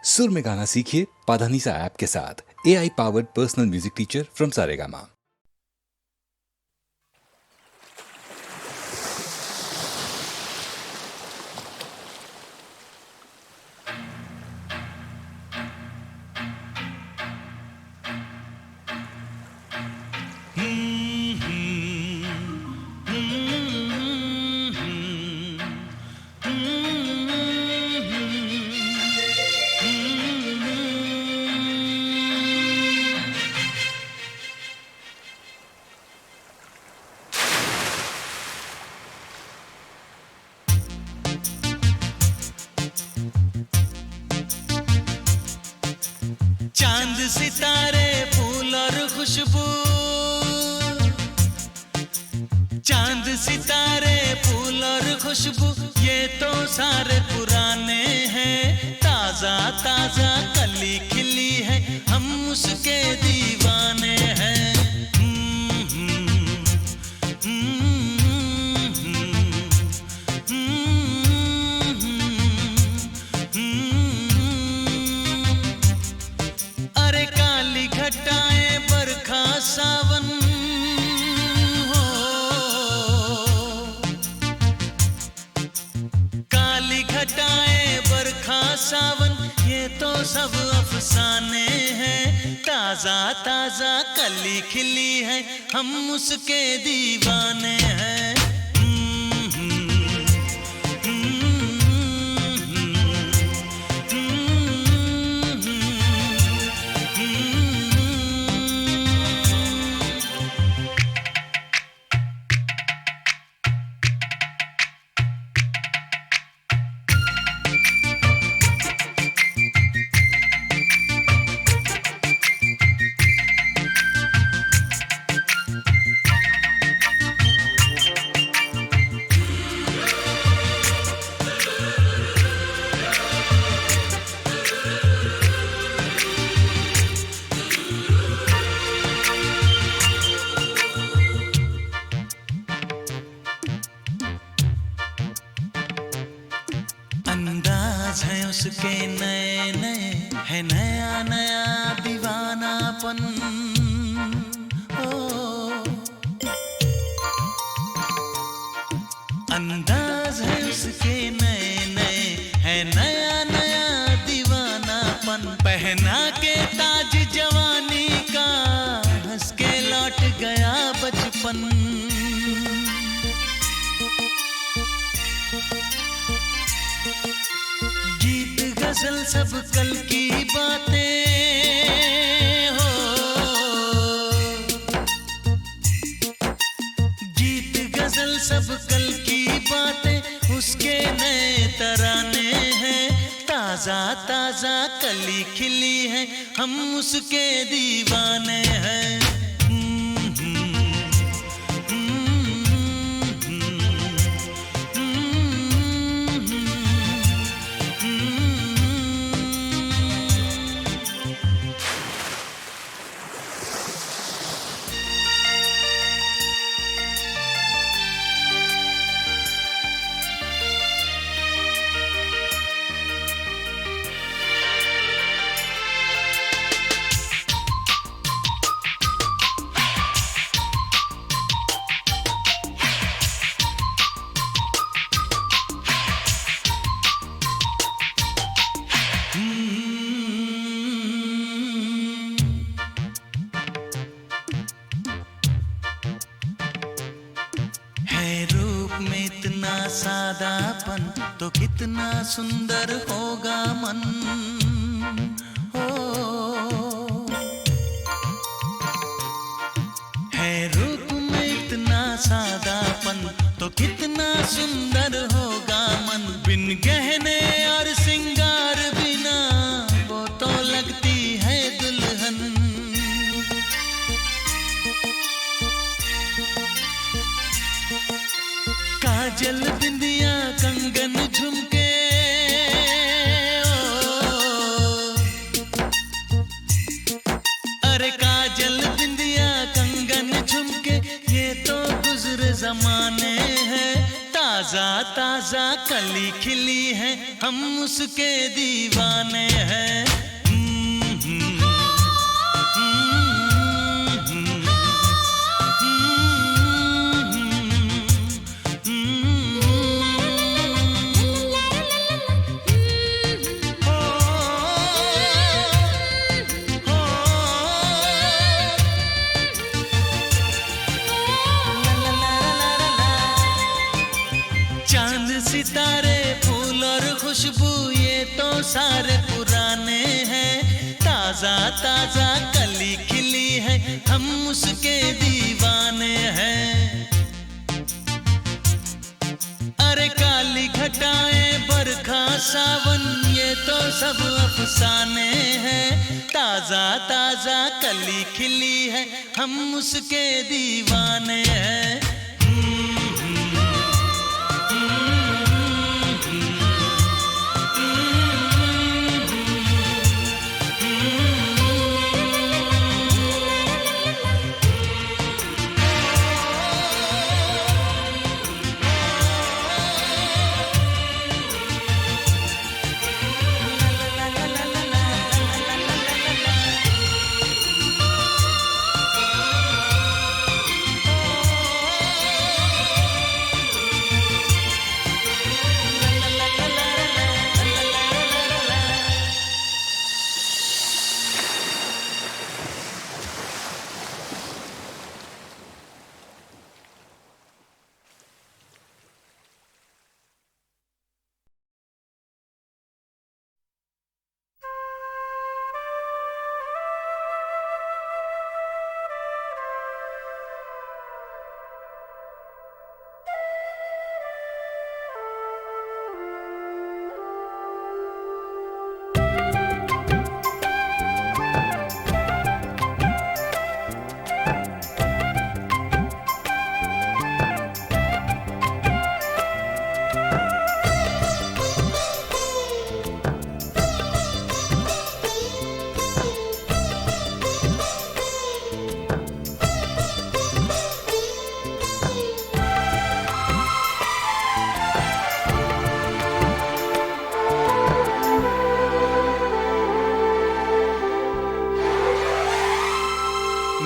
सुर में गाना सीखिए पाधानीसा ऐप के साथ। AI powered personal music teacher from Saregama. चांद सितारे फूल और खुशबू, चांद सितारे फूल और खुशबू, ये तो सारे पुराने हैं। ताजा ताजा कली खिली है, हम उसके दीवाने हैं। अरे काली घटाएं बरखा सावन हो, काली घटाएं बरखा सावन, ये तो सब अफसाने हैं। ताजा ताजा कली खिली है, हम उसके दीवाने हैं। अंदाज है उसके नए नए, है नया नया दीवानापन। ओ अंदाज है उसके नए नए, है नया नया दीवानापन। पहना के ताज जवानी का, हंस के लौट गया बचपन। गीत गजल सब कल की बातें हो, गीत गजल सब कल की बातें, उसके नए तराने हैं। ताजा ताजा कली खिली है, हम उसके दीवाने हैं। है रूप में इतना सादापन, तो कितना सुंदर होगा मन। हो है रूप में इतना सादापन, तो कितना सुंदर होगा मन। बिन गहने और सिंगार बिना, वो तो लगती है दुल्हन। काजल बिंदिया कंगन झुमके, अरे काजल बिंदिया कंगन झुमके, ये तो गुजरे जमाने हैं। ताजा ताजा कली खिली है, हम उसके दीवाने हैं। सारे पुराने हैं, ताजा ताजा कली खिली है, हम उसके दीवाने हैं। अरे काली घटाएं बरखा सावन ये तो सब अफसाने हैं, ताजा ताजा कली खिली है, हम उसके दीवाने हैं।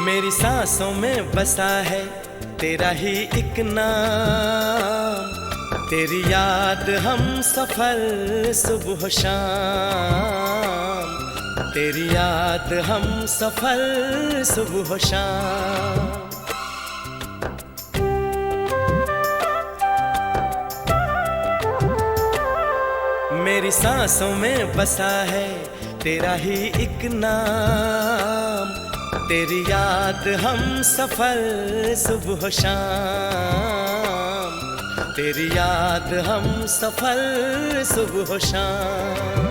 मेरी सांसों में बसा है तेरा ही एक नाम, तेरी याद हम सफर सुबह शाम, तेरी याद हम सफर सुबह शाम। मेरी सांसों में बसा है तेरा ही एक नाम, तेरी याद हम सफर सुबह शाम, तेरी याद हम सफर सुबह शाम।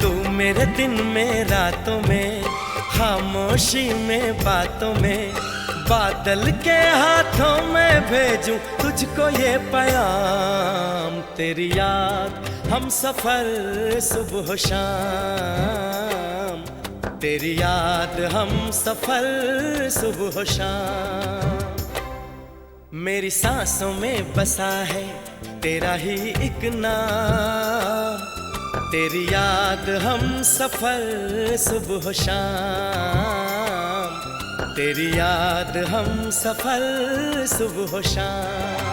तू मेरे दिन में रातों में, खामोशी में बातों में, बादल के हाथों में भेजूं तुझको ये पैगाम, तेरी याद हम सफर सुबह शाम, तेरी याद हम सफर सुबह शाम। मेरी सांसों में बसा है तेरा ही एक नाम, तेरी याद हम सफर सुबह शाम, तेरी याद हम सफर सुबह शाम।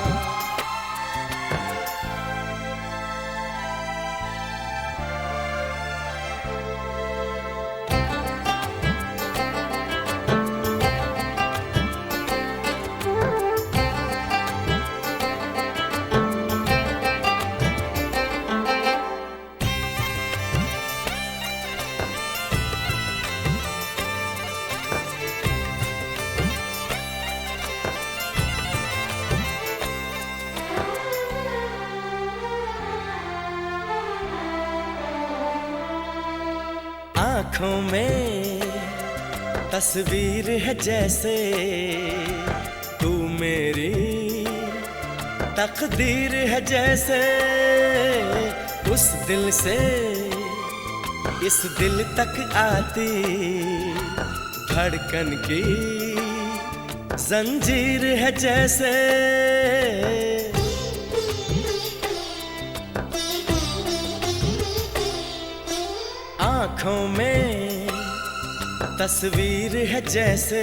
आँखों में तस्वीर है जैसे तू मेरी तकदीर है जैसे, उस दिल से इस दिल तक आती धड़कन की जंजीर है जैसे। आँखों में तस्वीर है जैसे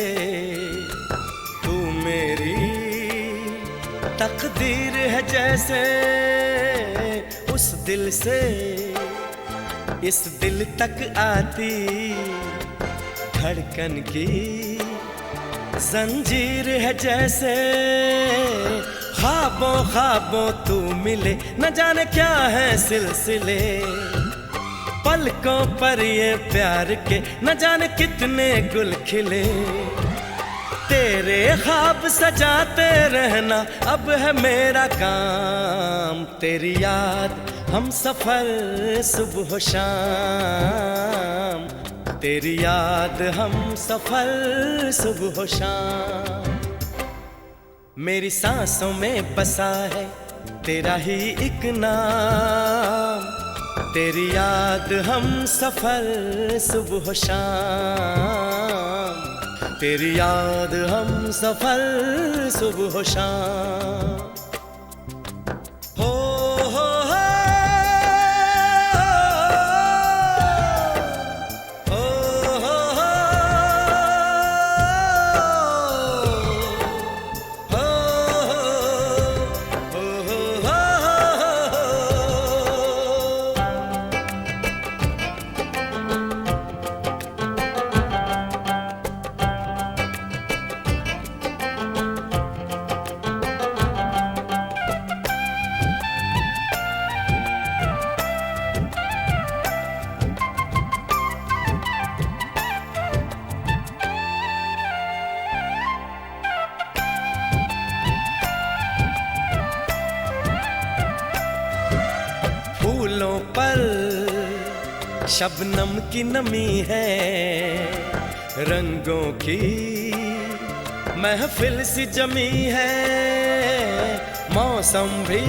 तू मेरी तकदीर है जैसे, उस दिल से इस दिल तक आती धड़कन की जंजीर है जैसे। ख्वाबों ख्वाबों तू मिले, न जाने क्या है सिलसिले। पलकों पर ये प्यार के न जाने कितने गुल खिले। तेरे ख्वाब सजाते रहना अब है मेरा काम। तेरी याद हम सफर सुबह शाम। तेरी याद हम सफर सुबह शाम। मेरी सांसों में बसा है तेरा ही एक नाम। तेरी याद हम सफर सुबह शाम। तेरी याद हम सफर सुबह शाम। हो हो हो हो हो फूलों पर शबनम की नमी है। रंगों की महफिल सी जमी है। मौसम भी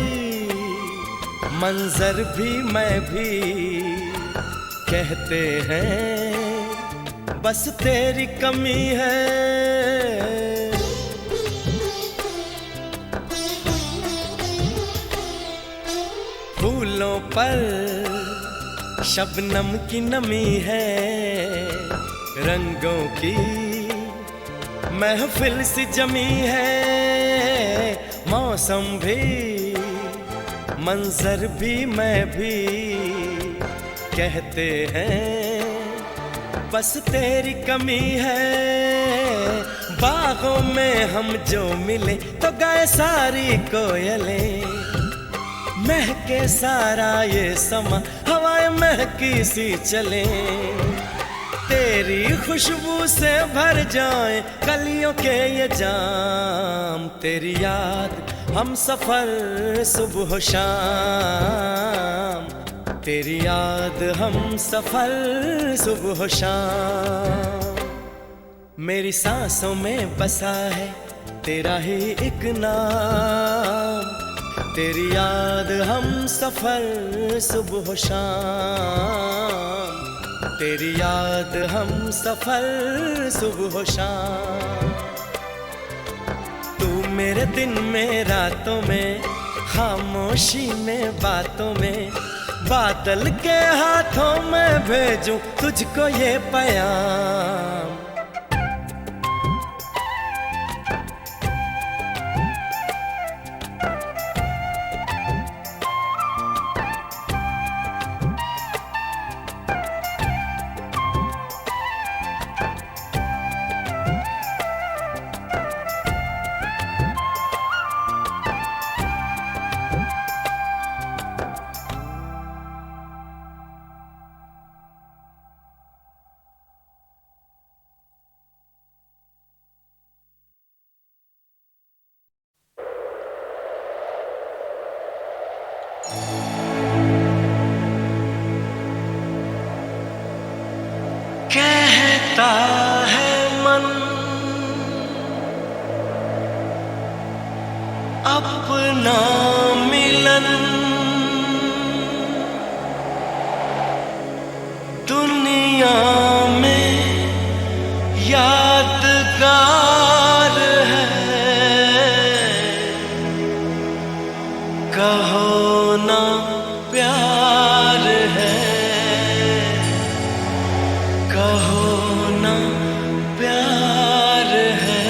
मंजर भी मैं भी कहते हैं बस तेरी कमी है। फूलों पर शबनम की नमी है। रंगों की महफिल सी जमी है। मौसम भी मंजर भी मैं भी कहते हैं बस तेरी कमी है। बागों में हम जो मिले तो गाए सारी कोयलें। महके सारा ये समा हवाएं महकी सी चले। तेरी खुशबू से भर जाए कलियों के ये जाम। तेरी याद हम सफर सुबह शाम। तेरी याद हम सफर सुबह शाम। मेरी सांसों में बसा है तेरा ही एक नाम। तेरी याद हम सफर सुबह शाम। तेरी याद हम सफर सुबह शाम। तू मेरे दिन में रातों में खामोशी में बातों में। बादल के हाथों में भेजूं तुझको ये पैगाम। कहता है मन अपना मिलन दुनिया में यादगार है। कहो ना प्यार है। कहो ना प्यार है।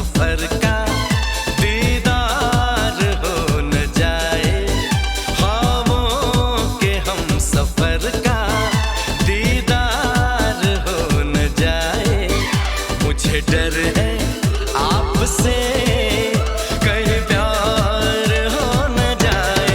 सफर का दीदार हो न जाए, ख्वाबों के हम सफर का दीदार हो न जाए। मुझे डर है आपसे कहीं प्यार हो न जाए।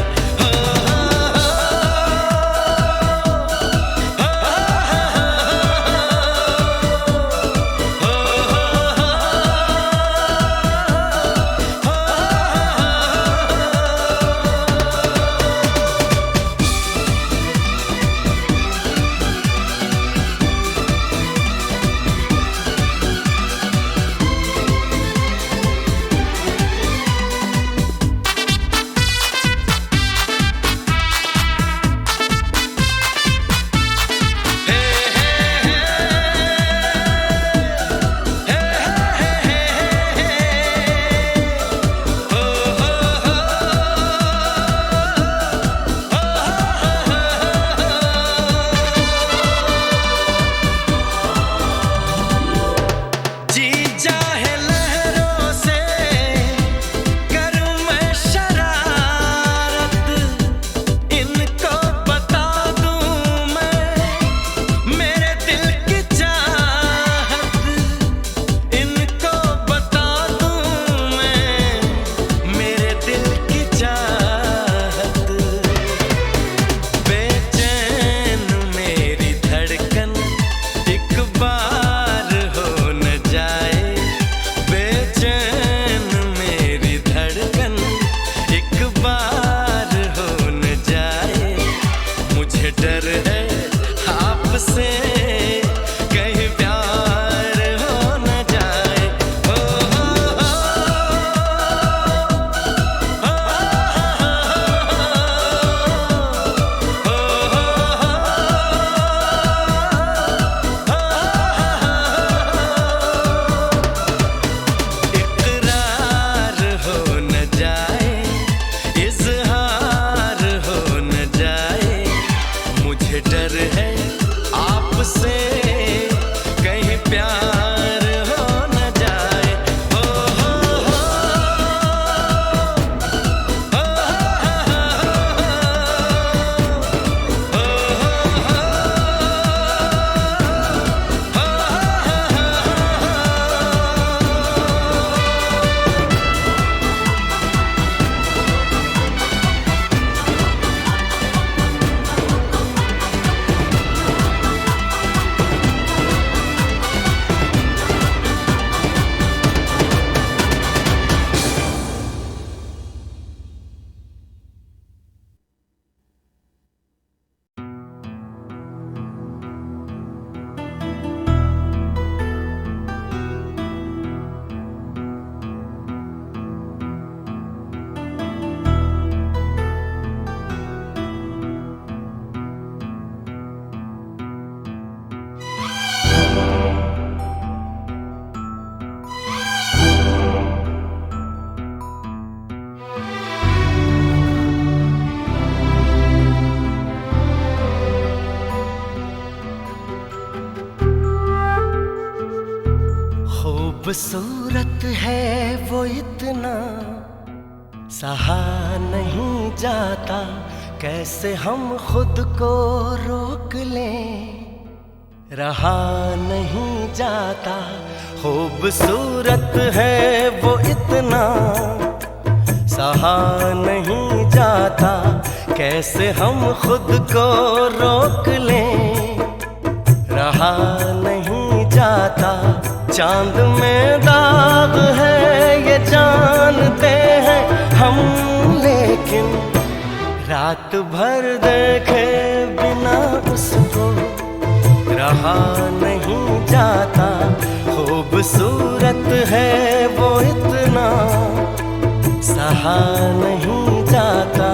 डर है आपसे कहीं प्यार हो न जाए। इकरार हो न जाए, इज़हार हो न जाए। मुझे डर है आपसे कहीं प्यार हो न जाए। खूबसूरत है वो इतना, सहा नहीं जाता, कैसे हम खुद को रोक लें, रहा नहीं जाता। खूबसूरत है वो इतना, सहा नहीं जाता, कैसे हम खुद को रोक लें, रहा नहीं जाता। चांद में दाग है ये जानते हैं हम, लेकिन रात भर देखे बिना उसको रहा नहीं जाता। खूबसूरत है वो इतना, सहा नहीं जाता।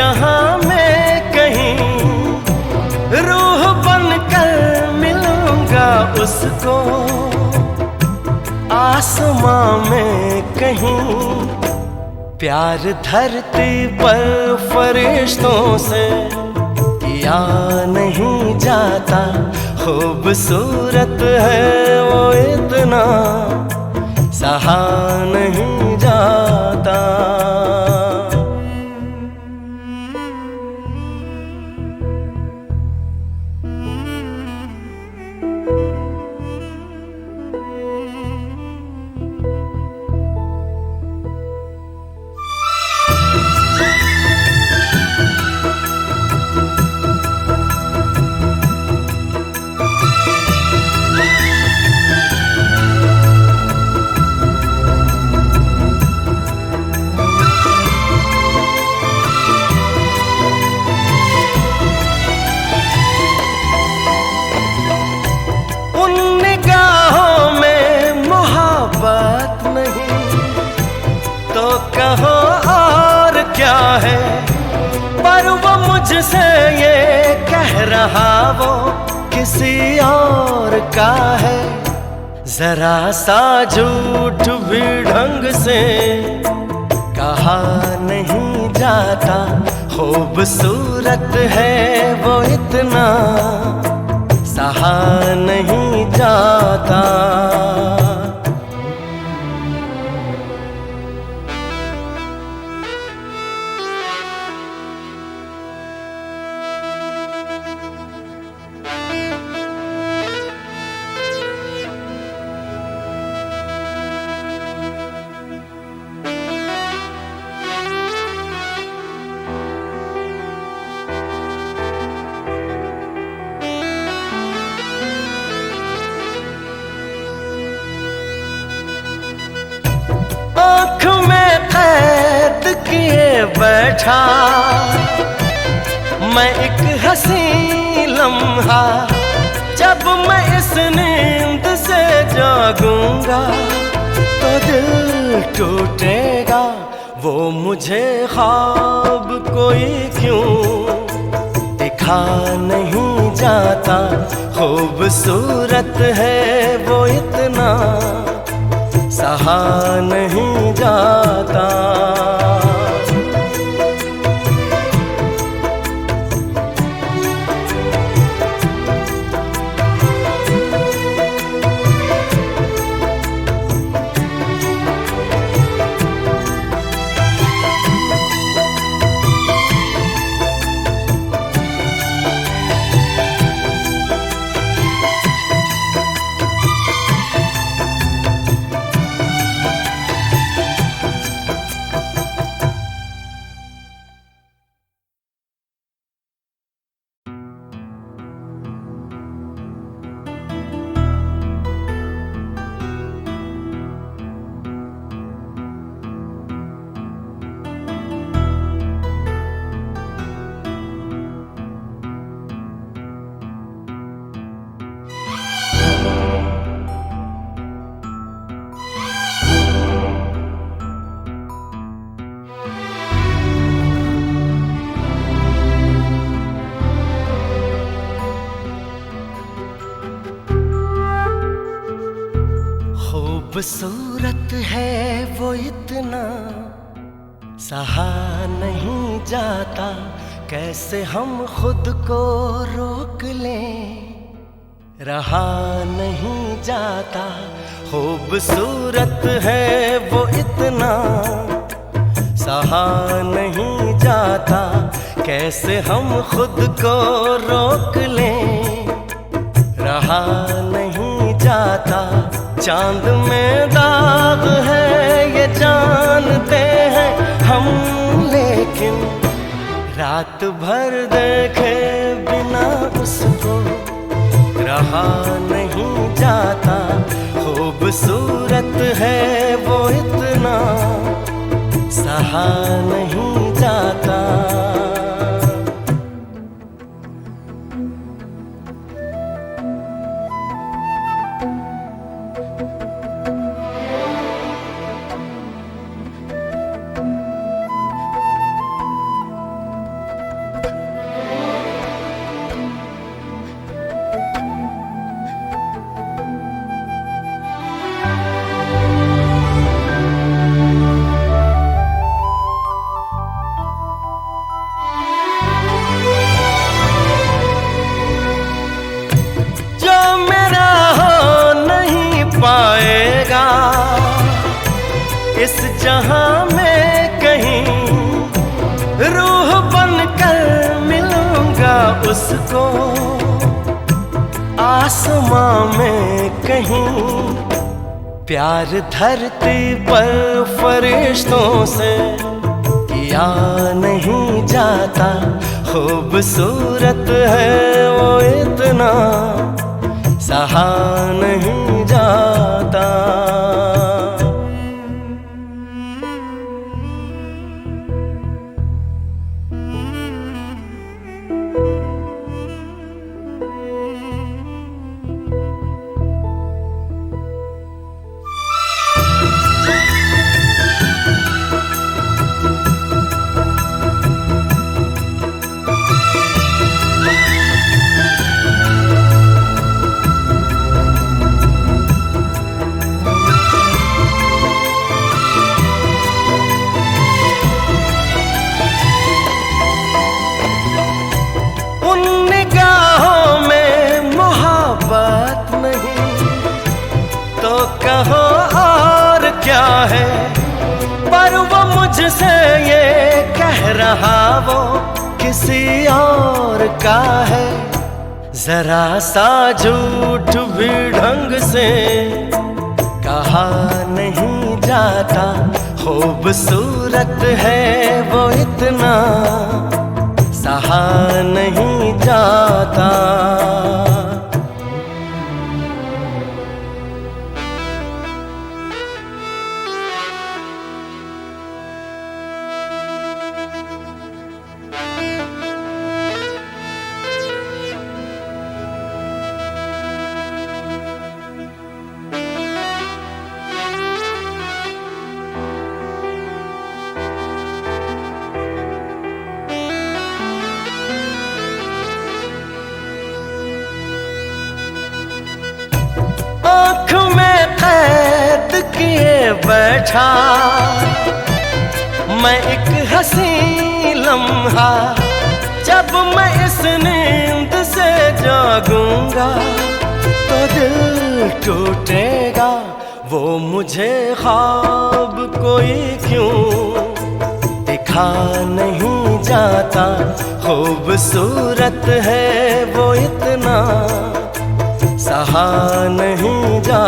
जहां में कहीं रूह बनकर मिलूंगा उसको, आसमां में कहीं प्यार धरती पर फरिश्तों से किया नहीं जाता, खूबसूरत है वो इतना सहा नहीं जाता। मुझसे ये कह रहा वो किसी और का है, जरा सा झूठ भी ढंग से कहा नहीं जाता, खूबसूरत है वो इतना सहा नहीं जाता। बैठा मैं एक हंसी लम्हा, जब मैं इस नींद से जागूंगा तो दिल टूटेगा, वो मुझे ख्वाब कोई क्यों दिखा नहीं जाता, खूबसूरत है वो इतना सहा नहीं जाता। खूबसूरत है वो इतना सहा नहीं जाता, कैसे हम खुद को रोक लें, रहा नहीं जाता, खूबसूरत है वो इतना सहा नहीं जाता, कैसे हम खुद को रोक लें, रहा नहीं जाता। चांद में दाग है ये जानते हैं हम, लेकिन रात भर देखे बिना उसको रहा नहीं जाता, खूबसूरत है वो इतना सहा नहीं जाता। इस जहां में कहीं रूह बनकर मिलूंगा उसको, आसमां में कहीं प्यार धरती पर फरिश्तों से किया नहीं जाता, खूबसूरत है वो इतना सहा नहीं जाता। कहो और क्या है, पर वो मुझसे ये कह रहा वो किसी और का है। जरा सा झूठ भी ढंग से कहा नहीं जाता, खूबसूरत है वो इतना सहा नहीं जाता। आँख में कैद किए बैठा मैं एक हंसी लम्हा, जब मैं इस नींद से जागूंगा तो दिल टूटेगा। वो मुझे ख्वाब कोई क्यों दिखा नहीं जाता, खूबसूरत है वो इतना सहा नहीं जा